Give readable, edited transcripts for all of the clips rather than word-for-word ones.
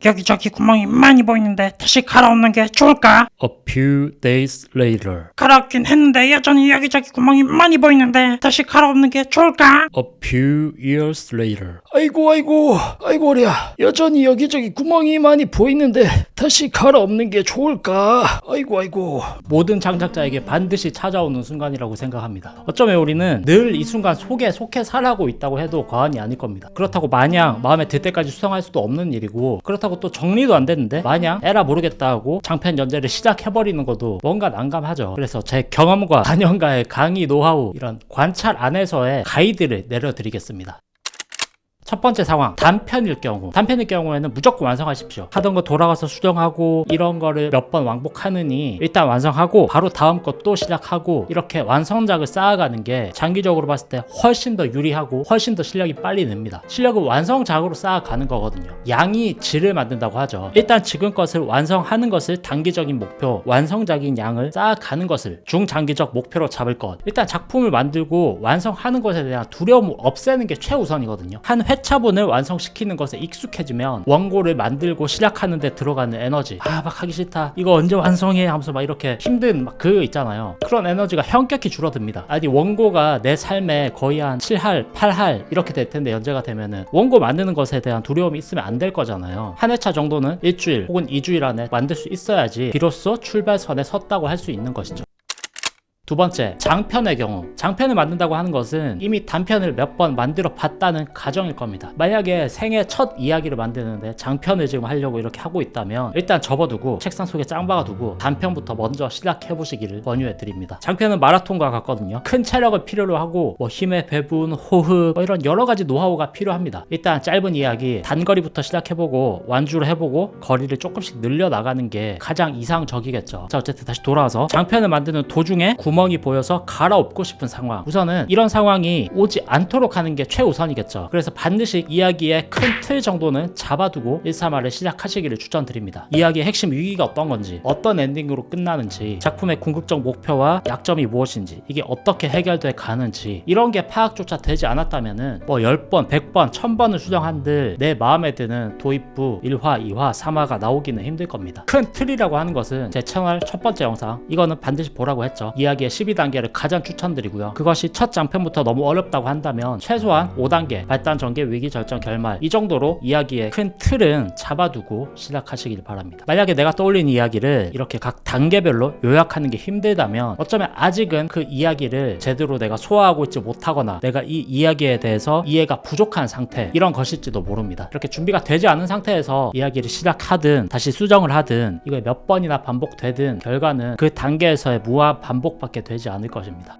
여기저기 구멍이 많이 보이는데 다시 갈아엎는 게 좋을까? A few days later. 갈아엎긴 했는데 여전히 여기저기 구멍이 많이 보이는데 다시 갈아엎는 게 좋을까? A few years later. 아이고 어리야. 여전히 여기저기 구멍이 많이 보이는데 다시 갈아엎는 게 좋을까? 아이고. 모든 창작자에게 반드시 찾아오는 순간이라고 생각합니다. 어쩌면 우리는 늘 이 순간 속에 속해 살아가고 있다고 해도 과언이 아닐 겁니다. 그렇다고 마냥 마음에 들 때까지 수정할 수도 없는 일이고, 그렇다고 또 정리도 안 됐는데 마냥 에라 모르겠다 하고 장편 연재를 시작해버리는 것도 뭔가 난감하죠. 그래서 제 경험과 4년간의 강의 노하우, 이런 관찰 안에서의 가이드를 내려드리겠습니다. 첫 번째 상황, 단편일 경우에는 무조건 완성하십시오. 하던 거 돌아가서 수정하고 이런 거를 몇 번 왕복하느니 일단 완성하고 바로 다음 거 또 시작하고, 이렇게 완성작을 쌓아가는 게 장기적으로 봤을 때 훨씬 더 유리하고 훨씬 더 실력이 빨리 늡니다. 실력은 완성작으로 쌓아가는 거거든요. 양이 질을 만든다고 하죠. 일단 지금 것을 완성하는 것을 단기적인 목표, 완성작인 양을 쌓아가는 것을 중장기적 목표로 잡을 것. 일단 작품을 만들고 완성하는 것에 대한 두려움을 없애는 게 최우선이거든요. 한 회차분을 완성시키는 것에 익숙해지면 원고를 만들고 시작하는 데 들어가는 에너지, 막 하기 싫다, 이거 언제 완성해 하면서 막 이렇게 힘든 막 그 있잖아요. 그런 에너지가 현격히 줄어듭니다. 아니 원고가 내 삶에 거의 한 7할, 8할 이렇게 될 텐데 연재가 되면은 원고 만드는 것에 대한 두려움이 있으면 안 될 거잖아요. 한 회차 정도는 일주일 혹은 2주일 안에 만들 수 있어야지 비로소 출발선에 섰다고 할 수 있는 것이죠. 두 번째, 장편의 경우. 장편을 만든다고 하는 것은 이미 단편을 몇 번 만들어 봤다는 가정일 겁니다. 만약에 생애 첫 이야기를 만드는데 장편을 지금 하려고 이렇게 하고 있다면 일단 접어두고 책상 속에 짱박아두고 단편부터 먼저 시작해보시기를 권유해 드립니다. 장편은 마라톤과 같거든요. 큰 체력을 필요로 하고 힘의 배분, 호흡, 이런 여러 가지 노하우가 필요합니다. 일단 짧은 이야기 단거리부터 시작해보고 완주를 해보고 거리를 조금씩 늘려나가는 게 가장 이상적이겠죠. 자, 어쨌든 다시 돌아와서 장편을 만드는 도중에 구멍이 보여서 갈아엎고 싶은 상황. 우선은 이런 상황이 오지 않도록 하는 게 최우선이겠죠. 그래서 반드시 이야기의 큰 틀 정도는 잡아두고 1~3화를 시작하시기를 추천드립니다. 이야기의 핵심 위기가 어떤 건지, 어떤 엔딩으로 끝나는지, 작품의 궁극적 목표와 약점이 무엇인지, 이게 어떻게 해결돼 가는지, 이런 게 파악조차 되지 않았다면은 10번, 100번, 1000번을 수정한들 내 마음에 드는 도입부 1화, 2화, 3화가 나오기는 힘들 겁니다. 큰 틀이라고 하는 것은 제 채널 첫 번째 영상, 이거는 반드시 보라고 했죠. 이야기의 12단계를 가장 추천드리고요. 그것이 첫 장편부터 너무 어렵다고 한다면 최소한 5단계, 발단, 전개, 위기, 절정, 결말, 이 정도로 이야기의 큰 틀은 잡아두고 시작하시길 바랍니다. 만약에 내가 떠올린 이야기를 이렇게 각 단계별로 요약하는 게 힘들다면 어쩌면 아직은 그 이야기를 제대로 내가 소화하고 있지 못하거나 내가 이 이야기에 대해서 이해가 부족한 상태, 이런 것일지도 모릅니다. 이렇게 준비가 되지 않은 상태에서 이야기를 시작하든 다시 수정을 하든 이거 몇 번이나 반복되든 결과는 그 단계에서의 무한 반복밖에 되지 않을 것입니다.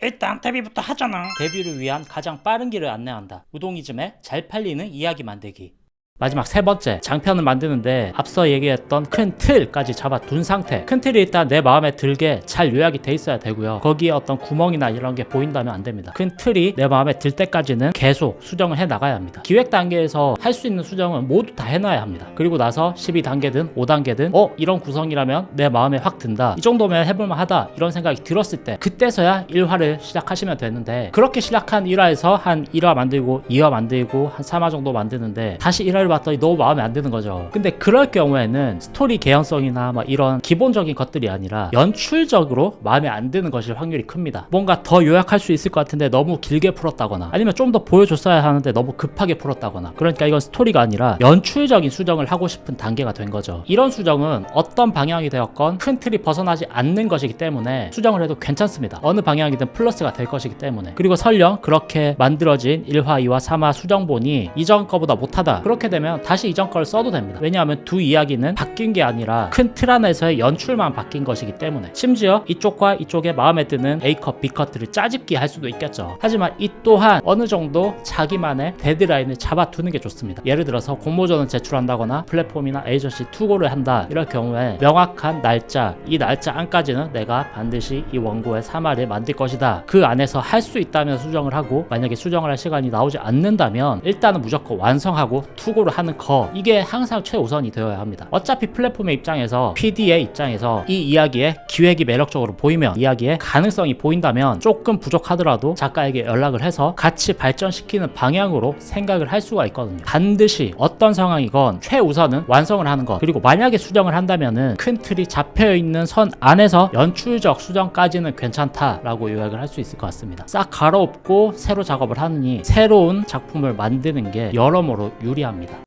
일단 데뷔부터 하잖아. 데뷔를 위한 가장 빠른 길을 안내한다. 우동이즘의 잘 팔리는 이야기 만들기. 마지막 세 번째, 장편을 만드는데 앞서 얘기했던 큰 틀까지 잡아둔 상태. 큰 틀이 일단 내 마음에 들게 잘 요약이 돼 있어야 되고요. 거기에 어떤 구멍이나 이런 게 보인다면 안 됩니다. 큰 틀이 내 마음에 들 때까지는 계속 수정을 해 나가야 합니다. 기획 단계에서 할 수 있는 수정은 모두 다 해놔야 합니다. 그리고 나서 12단계든 5단계든 이런 구성이라면 내 마음에 확 든다, 이 정도면 해볼만 하다, 이런 생각이 들었을 때 그때서야 1화를 시작하시면 되는데, 그렇게 시작한 1화에서 한 1화 만들고 2화 만들고 한 3화 정도 만드는데 다시 1화를 봤더니 너무 마음에 안 드는 거죠. 근데 그럴 경우에는 스토리 개연성이나 이런 기본적인 것들이 아니라 연출적으로 마음에 안 드는 것일 확률이 큽니다. 뭔가 더 요약할 수 있을 것 같은데 너무 길게 풀었다거나, 아니면 좀 더 보여줬어야 하는데 너무 급하게 풀었다거나, 그러니까 이건 스토리가 아니라 연출적인 수정을 하고 싶은 단계가 된 거죠. 이런 수정은 어떤 방향이 되었건 큰 틀이 벗어나지 않는 것이기 때문에 수정을 해도 괜찮습니다. 어느 방향이든 플러스가 될 것이기 때문에. 그리고 설령 그렇게 만들어진 1화, 2화, 3화 수정본이 이전 거보다 못하다, 그렇게 되면 다시 이전 걸 써도 됩니다. 왜냐하면 두 이야기는 바뀐 게 아니라 큰 틀 안에서의 연출만 바뀐 것이기 때문에. 심지어 이쪽과 이쪽에 마음에 드는 A컷, B컷들을 짜집기 할 수도 있겠죠. 하지만 이 또한 어느 정도 자기만의 데드라인을 잡아두는 게 좋습니다. 예를 들어서 공모전을 제출한다거나 플랫폼이나 에이전시 투고를 한다, 이럴 경우에 명확한 날짜, 이 날짜 안까지는 내가 반드시 이 원고의 3화를 만들 것이다, 그 안에서 할 수 있다면 수정을 하고, 만약에 수정을 할 시간이 나오지 않는다면 일단은 무조건 완성하고 투고를 효율적으로 하는 거, 이게 항상 최우선이 되어야 합니다. 어차피 플랫폼의 입장에서, PD의 입장에서 이 이야기에 기획이 매력적으로 보이면, 이야기에 가능성이 보인다면 조금 부족하더라도 작가에게 연락을 해서 같이 발전시키는 방향으로 생각을 할 수가 있거든요. 반드시 어떤 상황이건 최우선은 완성을 하는 것, 그리고 만약에 수정을 한다면은 큰 틀이 잡혀있는 선 안에서 연출적 수정까지는 괜찮다라고 요약을 할 수 있을 것 같습니다. 싹 갈아엎고 새로 작업을 하느니 새로운 작품을 만드는 게 여러모로 유리합니다.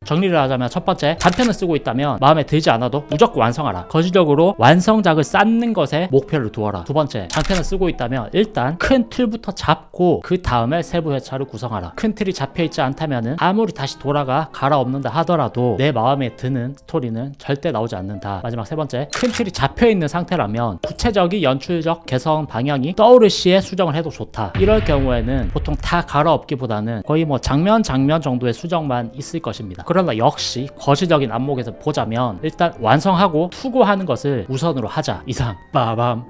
정리를 하자면, 첫 번째, 단편을 쓰고 있다면 마음에 들지 않아도 무조건 완성하라. 거시적으로 완성작을 쌓는 것에 목표를 두어라. 두 번째, 장편을 쓰고 있다면 일단 큰 틀부터 잡고 그 다음에 세부 회차를 구성하라. 큰 틀이 잡혀있지 않다면은 아무리 다시 돌아가 갈아엎는다 하더라도 내 마음에 드는 스토리는 절대 나오지 않는다. 마지막 세 번째, 큰 틀이 잡혀있는 상태라면 구체적인 연출적 개성 방향이 떠오를 시에 수정을 해도 좋다. 이럴 경우에는 보통 다 갈아엎기보다는 거의 뭐 장면 정도의 수정만 있을 것입니다. 그러나 역시 거시적인 안목에서 보자면 일단 완성하고 투고하는 것을 우선으로 하자. 이상. 빠밤.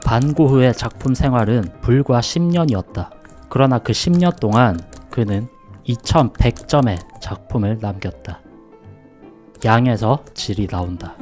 반고흐의 작품 생활은 불과 10년이었다. 그러나 그 10년 동안 그는 2100점의 작품을 남겼다. 양에서 질이 나온다.